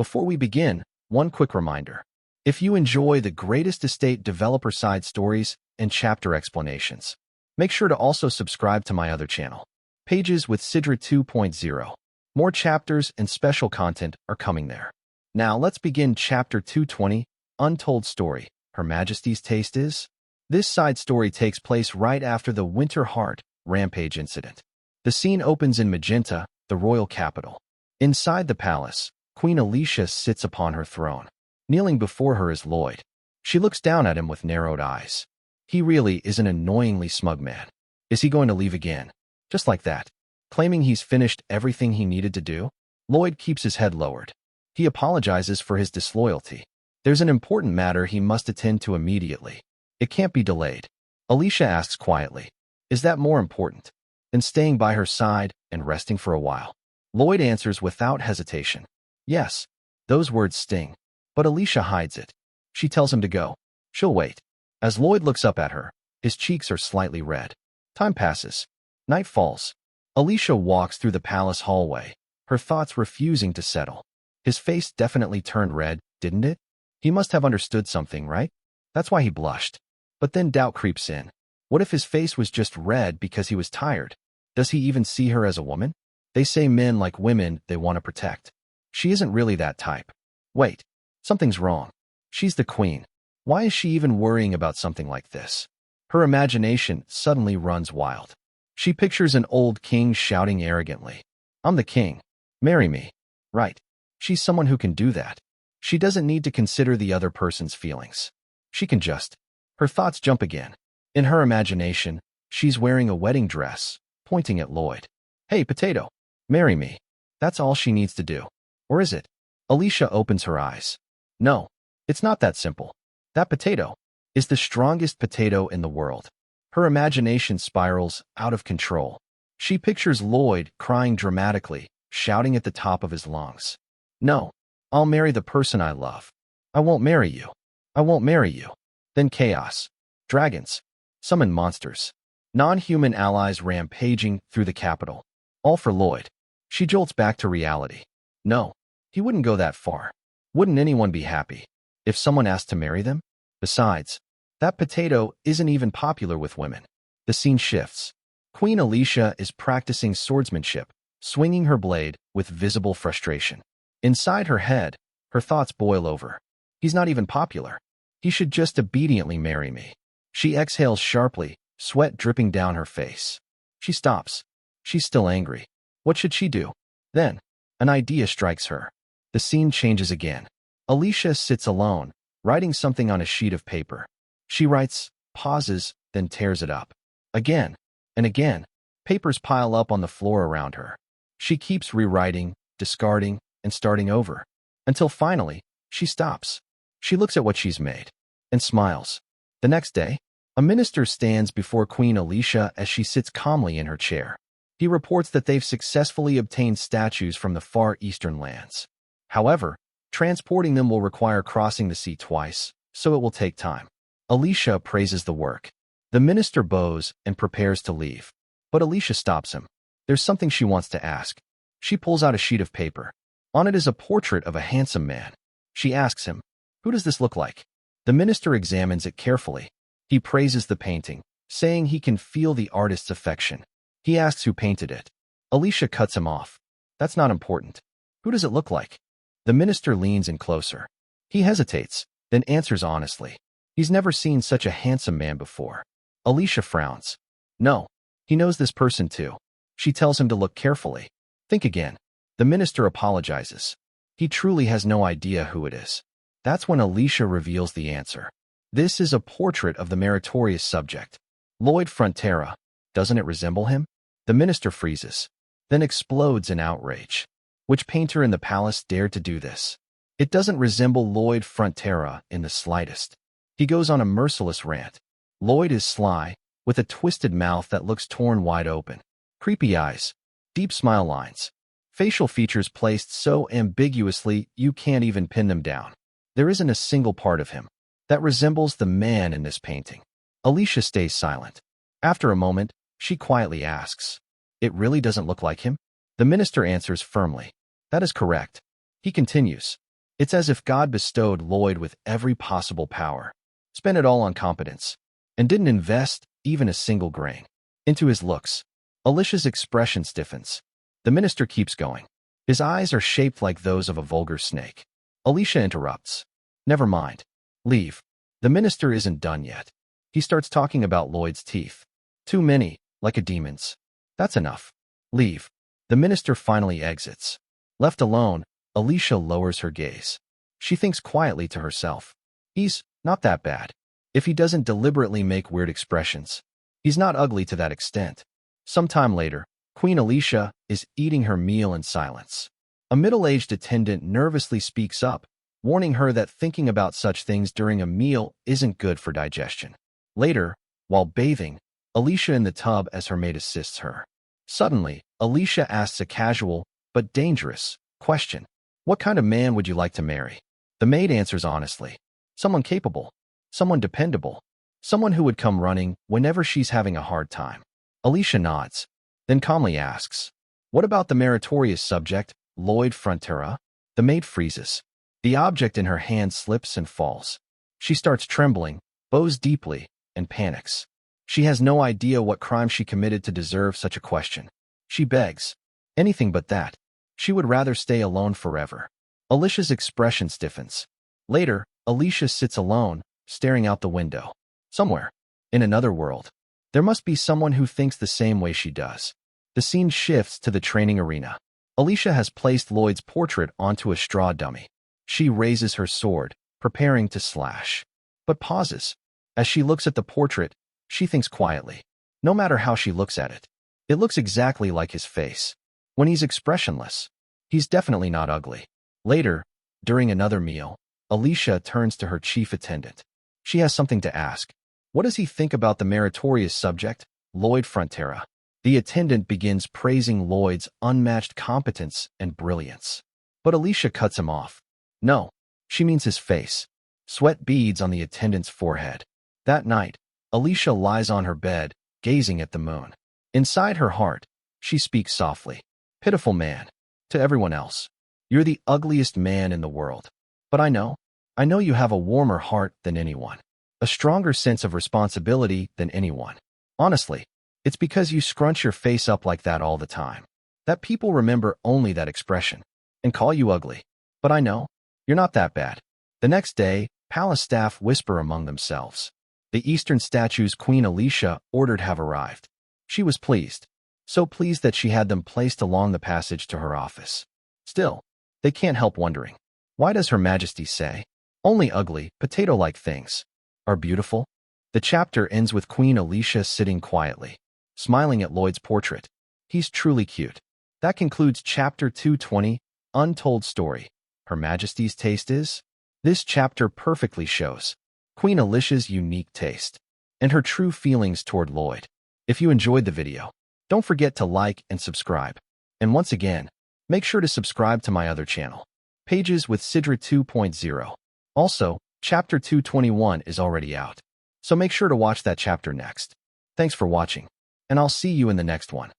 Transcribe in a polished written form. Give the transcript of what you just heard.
Before we begin, one quick reminder. If you enjoy the greatest estate developer side stories and chapter explanations, make sure to also subscribe to my other channel, Pages with Sidra 2.0. More chapters and special content are coming there. Now let's begin Chapter 220, Untold Story. Her Majesty's Taste is? This side story takes place right after the Winter Heart rampage incident. The scene opens in Magenta, the royal capital. Inside the palace, Queen Alicia sits upon her throne. Kneeling before her is Lloyd. She looks down at him with narrowed eyes. He really is an annoyingly smug man. Is he going to leave again? Just like that. Claiming he's finished everything he needed to do? Lloyd keeps his head lowered. He apologizes for his disloyalty. There's an important matter he must attend to immediately. It can't be delayed. Alicia asks quietly, "Is that more important than staying by her side and resting for a while?" Lloyd answers without hesitation, "Yes." Those words sting, but Alicia hides it. She tells him to go. She'll wait. As Lloyd looks up at her, his cheeks are slightly red. Time passes. Night falls. Alicia walks through the palace hallway, her thoughts refusing to settle. His face definitely turned red, didn't it? He must have understood something, right? That's why he blushed. But then doubt creeps in. What if his face was just red because he was tired? Does he even see her as a woman? They say men like women they want to protect. She isn't really that type. Wait, something's wrong. She's the queen. Why is she even worrying about something like this? Her imagination suddenly runs wild. She pictures an old king shouting arrogantly, "I'm the king. Marry me." Right. She's someone who can do that. She doesn't need to consider the other person's feelings. She can just. Her thoughts jump again. In her imagination, she's wearing a wedding dress, pointing at Lloyd. "Hey, potato, marry me." That's all she needs to do. Or is it? Alicia opens her eyes. No, it's not that simple. That potato is the strongest potato in the world. Her imagination spirals out of control. She pictures Lloyd crying dramatically, shouting at the top of his lungs. "No, I'll marry the person I love. I won't marry you. I won't marry you." Then chaos. Dragons. Summon monsters. Non-human allies rampaging through the capital. All for Lloyd. She jolts back to reality. No, he wouldn't go that far. Wouldn't anyone be happy if someone asked to marry them? Besides, that potato isn't even popular with women. The scene shifts. Queen Alicia is practicing swordsmanship, swinging her blade with visible frustration. Inside her head, her thoughts boil over. He's not even popular. He should just obediently marry me. She exhales sharply, sweat dripping down her face. She stops. She's still angry. What should she do? Then, an idea strikes her. The scene changes again. Alicia sits alone, writing something on a sheet of paper. She writes, pauses, then tears it up. Again and again, papers pile up on the floor around her. She keeps rewriting, discarding, and starting over, until finally, she stops. She looks at what she's made and smiles. The next day, a minister stands before Queen Alicia as she sits calmly in her chair. He reports that they've successfully obtained statues from the far eastern lands. However, transporting them will require crossing the sea twice, so it will take time. Alicia praises the work. The minister bows and prepares to leave. But Alicia stops him. There's something she wants to ask. She pulls out a sheet of paper. On it is a portrait of a handsome man. She asks him, "Who does this look like?" The minister examines it carefully. He praises the painting, saying he can feel the artist's affection. He asks who painted it. Alicia cuts him off. "That's not important. Who does it look like?" The minister leans in closer. He hesitates, then answers honestly. He's never seen such a handsome man before. Alicia frowns. No, he knows this person too. She tells him to look carefully. Think again. The minister apologizes. He truly has no idea who it is. That's when Alicia reveals the answer. This is a portrait of the meritorious subject, Lloyd Frontera. Doesn't it resemble him? The minister freezes, then explodes in outrage. Which painter in the palace dared to do this? It doesn't resemble Lloyd Frontera in the slightest. He goes on a merciless rant. Lloyd is sly, with a twisted mouth that looks torn wide open. Creepy eyes. Deep smile lines. Facial features placed so ambiguously you can't even pin them down. There isn't a single part of him that resembles the man in this painting. Alicia stays silent. After a moment, she quietly asks, "It really doesn't look like him?" The minister answers firmly, "That is correct." He continues, It's as if God bestowed Lloyd with every possible power, spent it all on competence, and didn't invest even a single grain into his looks. Alicia's expression stiffens. The minister keeps going. His eyes are shaped like those of a vulgar snake. Alicia interrupts. Never mind. Leave. The minister isn't done yet. He starts talking about Lloyd's teeth. Too many, like a demon's. That's enough. Leave. The minister finally exits. Left alone, Alicia lowers her gaze. She thinks quietly to herself. He's not that bad. If he doesn't deliberately make weird expressions, he's not ugly to that extent. Sometime later, Queen Alicia is eating her meal in silence. A middle-aged attendant nervously speaks up, warning her that thinking about such things during a meal isn't good for digestion. Later, while bathing, Alicia in the tub as her maid assists her. Suddenly, Alicia asks a casual, but dangerous, question. What kind of man would you like to marry? The maid answers honestly. Someone capable. Someone dependable. Someone who would come running whenever she's having a hard time. Alicia nods, then calmly asks, what about the meritorious subject, Lloyd Frontera? The maid freezes. The object in her hand slips and falls. She starts trembling, bows deeply, and panics. She has no idea what crime she committed to deserve such a question. She begs. Anything but that. She would rather stay alone forever. Alicia's expression stiffens. Later, Alicia sits alone, staring out the window. Somewhere, in another world, there must be someone who thinks the same way she does. The scene shifts to the training arena. Alicia has placed Lloyd's portrait onto a straw dummy. She raises her sword, preparing to slash, but pauses. As she looks at the portrait, she thinks quietly. No matter how she looks at it, it looks exactly like his face. When he's expressionless, he's definitely not ugly. Later, during another meal, Alicia turns to her chief attendant. She has something to ask. What does he think about the meritorious subject, Lloyd Frontera? The attendant begins praising Lloyd's unmatched competence and brilliance. But Alicia cuts him off. No, she means his face. Sweat beads on the attendant's forehead. That night, Alicia lies on her bed, gazing at the moon. Inside her heart, she speaks softly. Pitiful man. To everyone else, you're the ugliest man in the world. But I know you have a warmer heart than anyone. A stronger sense of responsibility than anyone. Honestly, it's because you scrunch your face up like that all the time that people remember only that expression and call you ugly. But I know, you're not that bad. The next day, palace staff whisper among themselves. The Eastern statues Queen Alicia ordered have arrived. She was pleased. So pleased that she had them placed along the passage to her office. Still, they can't help wondering. Why does Her Majesty say, only ugly, potato-like things are beautiful? The chapter ends with Queen Alicia sitting quietly, smiling at Lloyd's portrait. He's truly cute. That concludes Chapter 220, Untold Story. Her Majesty's taste is? This chapter perfectly shows Queen Alicia's unique taste and her true feelings toward Lloyd. If you enjoyed the video, don't forget to like and subscribe. And once again, make sure to subscribe to my other channel, Pages with Sidra 2.0. Also, Chapter 221 is already out, so make sure to watch that chapter next. Thanks for watching, and I'll see you in the next one.